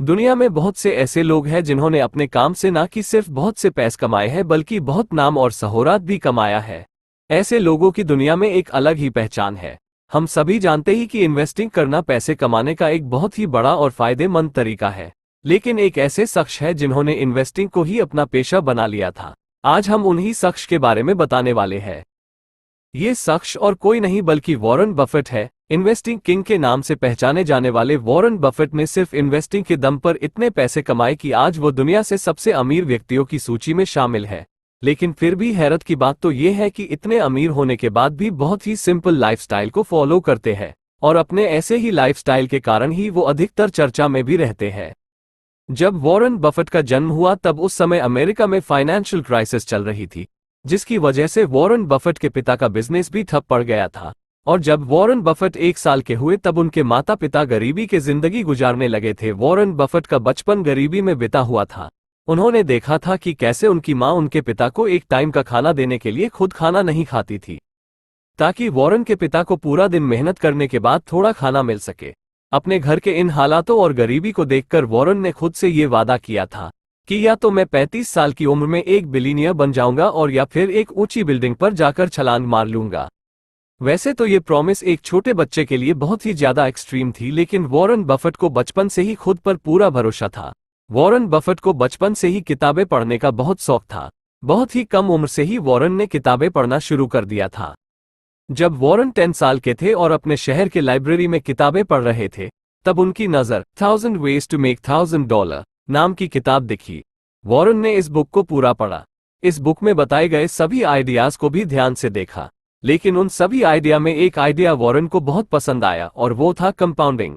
दुनिया में बहुत से ऐसे लोग हैं जिन्होंने अपने काम से ना कि सिर्फ बहुत से पैसे कमाए हैं बल्कि बहुत नाम और शोहरत भी कमाया है। ऐसे लोगों की दुनिया में एक अलग ही पहचान है। हम सभी जानते ही कि इन्वेस्टिंग करना पैसे कमाने का एक बहुत ही बड़ा और फायदेमंद तरीका है। लेकिन एक ऐसे शख्स है जिन्होंने इन्वेस्टिंग को ही अपना पेशा बना लिया था। आज हम उन्हीं शख्स के बारे में बताने वाले हैं। ये शख्स और कोई नहीं बल्कि वॉरेन बफेट है। इन्वेस्टिंग किंग के नाम से पहचाने जाने वाले वॉरेन बफेट ने सिर्फ इन्वेस्टिंग के दम पर इतने पैसे कमाए कि आज वो दुनिया से सबसे अमीर व्यक्तियों की सूची में शामिल है। लेकिन फिर भी हैरत की बात तो ये है कि इतने अमीर होने के बाद भी बहुत ही सिंपल लाइफस्टाइल को फॉलो करते हैं और अपने ऐसे ही लाइफस्टाइल के कारण ही वो अधिकतर चर्चा में भी रहते हैं। जब वॉरेन बफेट का जन्म हुआ तब उस समय अमेरिका में फाइनेंशियल क्राइसिस चल रही थी, जिसकी वजह से वॉरेन बफेट के पिता का बिजनेस भी ठप पड़ गया था। और जब वॉरेन बफेट 1 साल के हुए तब उनके माता पिता गरीबी के जिंदगी गुजारने लगे थे। वॉरेन बफेट का बचपन गरीबी में बिता हुआ था। उन्होंने देखा था कि कैसे उनकी मां उनके पिता को एक टाइम का खाना देने के लिए खुद खाना नहीं खाती थी, ताकि वॉरेन के पिता को पूरा दिन मेहनत करने के बाद थोड़ा खाना मिल सके। अपने घर के इन हालातों और गरीबी को देखकर वॉरेन ने खुद से ये वादा किया था कि या तो मैं 35 साल की उम्र में एक बिलियनियर बन जाऊंगा और या फिर एक ऊंची बिल्डिंग पर जाकर छलांग मार लूंगा। वैसे तो ये प्रॉमिस एक छोटे बच्चे के लिए बहुत ही ज्यादा एक्सट्रीम थी, लेकिन वॉरेन बफेट को बचपन से ही खुद पर पूरा भरोसा था। वॉरेन बफेट को बचपन से ही किताबें पढ़ने का बहुत शौक था। बहुत ही कम उम्र से ही वॉरेन ने किताबें पढ़ना शुरू कर दिया था। जब वॉरेन 10 साल के थे और अपने शहर के लाइब्रेरी में किताबें पढ़ रहे थे, तब उनकी नजर 1000 Ways to Make $1000 नाम की किताब दिखी। वॉरेन ने इस बुक को पूरा पढ़ा। इस बुक में बताए गए सभी आइडियाज को भी ध्यान से देखा, लेकिन उन सभी आइडिया में एक आइडिया वॉरेन को बहुत पसंद आया और वो था कंपाउंडिंग,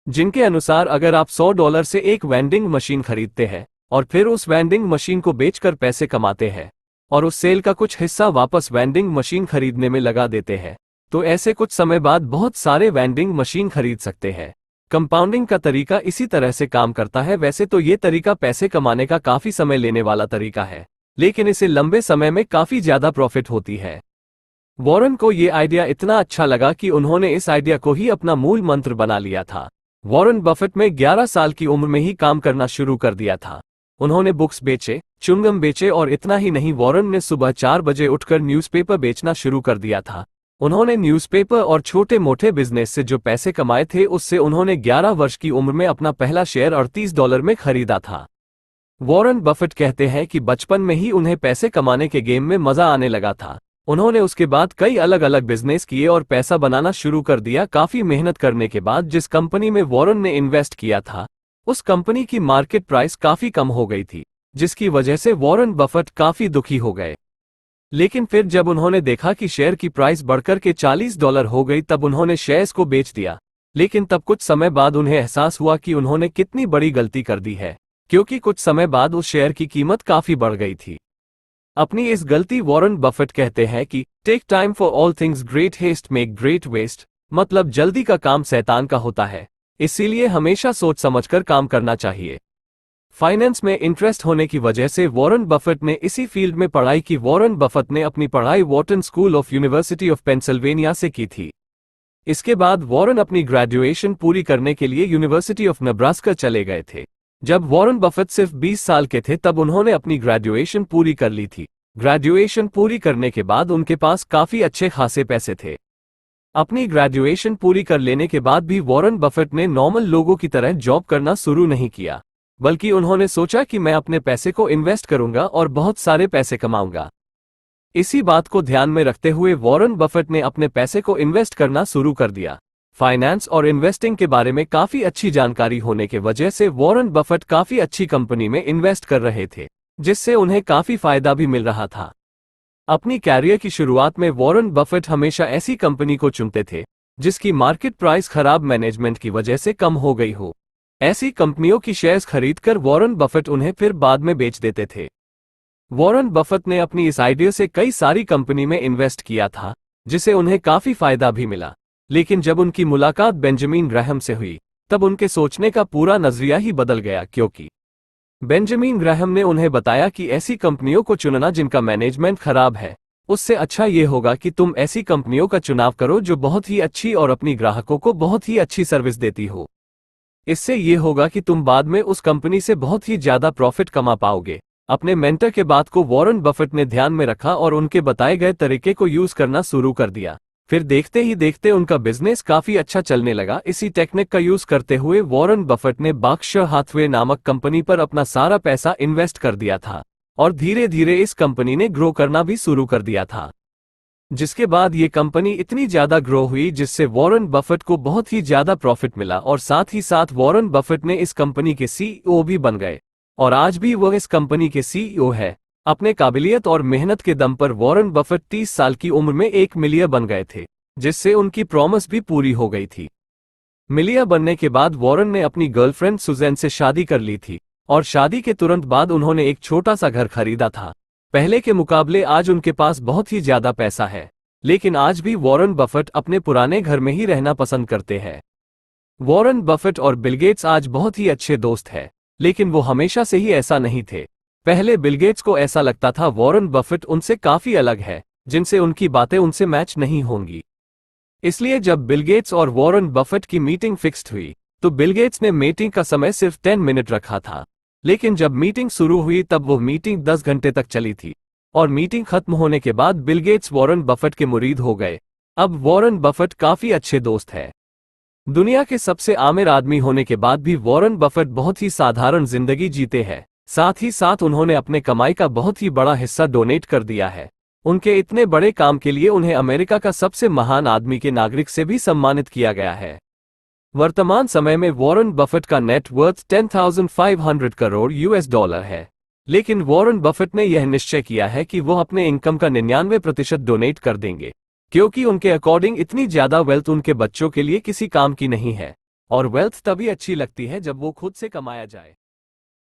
जिनके अनुसार अगर आप $100 से एक वेंडिंग मशीन खरीदते हैं और फिर उस वेंडिंग मशीन को बेचकर पैसे कमाते हैं और उस सेल का कुछ हिस्सा वापस वेंडिंग मशीन खरीदने में लगा देते हैं, तो ऐसे कुछ समय बाद बहुत सारे वेंडिंग मशीन खरीद सकते हैं। कंपाउंडिंग का तरीका इसी तरह से काम करता है। वैसे तो ये तरीका पैसे कमाने का काफी समय लेने वाला तरीका है, लेकिन इसे लंबे समय में काफी ज्यादा प्रॉफिट होती है। वॉरेन को ये आइडिया इतना अच्छा लगा कि उन्होंने इस आइडिया को ही अपना मूल मंत्र बना लिया था। वॉरेन बफेट में 11 साल की उम्र में ही काम करना शुरू कर दिया था। उन्होंने बुक्स बेचे, च्युइंगम बेचे और इतना ही नहीं, वॉरेन ने सुबह 4 बजे उठकर न्यूज़पेपर बेचना शुरू कर दिया था। उन्होंने न्यूज़पेपर और छोटे मोटे बिजनेस से जो पैसे कमाए थे उससे उन्होंने 11 वर्ष की उम्र में अपना पहला शेयर $38 में खरीदा था। वॉरेन बफेट कहते हैं कि बचपन में ही उन्हें पैसे कमाने के गेम में मजा आने लगा था। उन्होंने उसके बाद कई अलग अलग बिजनेस किए और पैसा बनाना शुरू कर दिया। काफी मेहनत करने के बाद जिस कंपनी में वॉरेन ने इन्वेस्ट किया था, उस कंपनी की मार्केट प्राइस काफी कम हो गई थी, जिसकी वजह से वॉरेन बफेट काफी दुखी हो गए। लेकिन फिर जब उन्होंने देखा कि शेयर की प्राइस बढ़कर के $40 हो गई, तब उन्होंने शेयर्स को बेच दिया। लेकिन तब कुछ समय बाद उन्हें एहसास हुआ कि उन्होंने कितनी बड़ी गलती कर दी है, क्योंकि कुछ समय बाद उस शेयर की कीमत काफी बढ़ गई थी। अपनी इस गलती वॉरेन बफेट कहते हैं कि take time for all things, great haste make great waste, मतलब जल्दी का काम शैतान का होता है, इसीलिए हमेशा सोच समझकर काम करना चाहिए। फाइनेंस में इंटरेस्ट होने की वजह से वॉरेन बफेट ने इसी फील्ड में पढ़ाई की। वॉरेन बफेट ने अपनी पढ़ाई Wharton school of university of Pennsylvania से की थी। इसके बाद वॉरेन अपनी ग्रेजुएशन पूरी करने के लिए यूनिवर्सिटी ऑफ नेब्रास्का चले गए थे। जब वॉरेन बफेट सिर्फ 20 साल के थे तब उन्होंने अपनी ग्रेजुएशन पूरी कर ली थी। ग्रेजुएशन पूरी करने के बाद उनके पास काफी अच्छे खासे पैसे थे। अपनी ग्रेजुएशन पूरी कर लेने के बाद भी वॉरेन बफेट ने नॉर्मल लोगों की तरह जॉब करना शुरू नहीं किया, बल्कि उन्होंने सोचा कि मैं अपने पैसे को इन्वेस्ट करूंगा और बहुत सारे पैसे कमाऊंगा। इसी बात को ध्यान में रखते हुए वॉरेन बफेट ने अपने पैसे को इन्वेस्ट करना शुरू कर दिया। फाइनेंस और इन्वेस्टिंग के बारे में काफी अच्छी जानकारी होने की वजह से वॉरेन बफेट काफी अच्छी कंपनी में इन्वेस्ट कर रहे थे, जिससे उन्हें काफी फायदा भी मिल रहा था। अपनी कैरियर की शुरुआत में वॉरेन बफेट हमेशा ऐसी कंपनी को चुनते थे जिसकी मार्केट प्राइस खराब मैनेजमेंट की वजह से कम हो गई हो। ऐसी कंपनियों की शेयर्स खरीदकर वॉरेन बफेट उन्हें फिर बाद में बेच देते थे। वॉरेन बफेट ने अपनी इस आइडिया से कई सारी कंपनी में इन्वेस्ट किया था, जिसे उन्हें काफी फायदा भी मिला। लेकिन जब उनकी मुलाकात बेंजामिन ग्राहम से हुई, तब उनके सोचने का पूरा नजरिया ही बदल गया, क्योंकि बेंजामिन ग्राहम ने उन्हें बताया कि ऐसी कंपनियों को चुनना जिनका मैनेजमेंट खराब है, उससे अच्छा ये होगा कि तुम ऐसी कंपनियों का चुनाव करो जो बहुत ही अच्छी और अपनी ग्राहकों को बहुत ही अच्छी सर्विस देती हो। इससे ये होगा कि तुम बाद में उस कंपनी से बहुत ही ज्यादा प्रॉफिट कमा पाओगे। अपने मेंटर के बात को वॉरेन बफेट ने ध्यान में रखा और उनके बताए गए तरीके को यूज करना शुरू कर दिया। फिर देखते ही देखते उनका बिजनेस काफी अच्छा चलने लगा। इसी टेक्निक का यूज करते हुए वॉरेन बफेट ने बर्कशायर हाथवे नामक कंपनी पर अपना सारा पैसा इन्वेस्ट कर दिया था और धीरे धीरे इस कंपनी ने ग्रो करना भी शुरू कर दिया था, जिसके बाद ये कंपनी इतनी ज्यादा ग्रो हुई जिससे वॉरेन बफेट को बहुत ही ज्यादा प्रॉफिट मिला और साथ ही साथ वॉरेन बफेट ने इस कंपनी के सीईओ भी बन गए और आज भी वह इस कंपनी के सीईओ है। अपने काबिलियत और मेहनत के दम पर वॉरेन बफेट 30 साल की उम्र में एक मिलियनियर बन गए थे, जिससे उनकी प्रॉमिस भी पूरी हो गई थी। मिलियनियर बनने के बाद वॉरेन ने अपनी गर्लफ्रेंड सुजैन से शादी कर ली थी और शादी के तुरंत बाद उन्होंने एक छोटा सा घर खरीदा था। पहले के मुकाबले आज उनके पास बहुत ही ज्यादा पैसा है, लेकिन आज भी वॉरेन बफेट अपने पुराने घर में ही रहना पसंद करते हैं। वॉरेन बफेट और बिल गेट्स आज बहुत ही अच्छे दोस्त हैं, लेकिन वो हमेशा से ही ऐसा नहीं थे। पहले बिल गेट्स को ऐसा लगता था वॉरेन बफेट उनसे काफी अलग है, जिनसे उनकी बातें उनसे मैच नहीं होंगी। इसलिए जब बिल गेट्स और वॉरेन बफेट की मीटिंग फिक्स्ड हुई तो बिल गेट्स ने मीटिंग का समय सिर्फ 10 मिनट रखा था, लेकिन जब मीटिंग शुरू हुई तब वो मीटिंग 10 घंटे तक चली थी और मीटिंग खत्म होने के बाद बिल गेट्स वॉरेन बफेट के मुरीद हो गए। अब वॉरेन बफेट काफी अच्छे दोस्त हैं। दुनिया के सबसे आमिर आदमी होने के बाद भी वॉरेन बफेट बहुत ही साधारण जिंदगी जीते हैं। साथ ही साथ उन्होंने अपने कमाई का बहुत ही बड़ा हिस्सा डोनेट कर दिया है। उनके इतने बड़े काम के लिए उन्हें अमेरिका का सबसे महान आदमी के नागरिक से भी सम्मानित किया गया है। वर्तमान समय में वॉरेन बफेट का net worth 10,500 crore US dollar है, लेकिन वॉरेन बफेट ने यह निश्चय किया है कि वो अपने इनकम का 99% डोनेट कर देंगे, क्योंकि उनके अकॉर्डिंग इतनी ज्यादा वेल्थ उनके बच्चों के लिए किसी काम की नहीं है और वेल्थ तभी अच्छी लगती है जब वो खुद से कमाया जाए।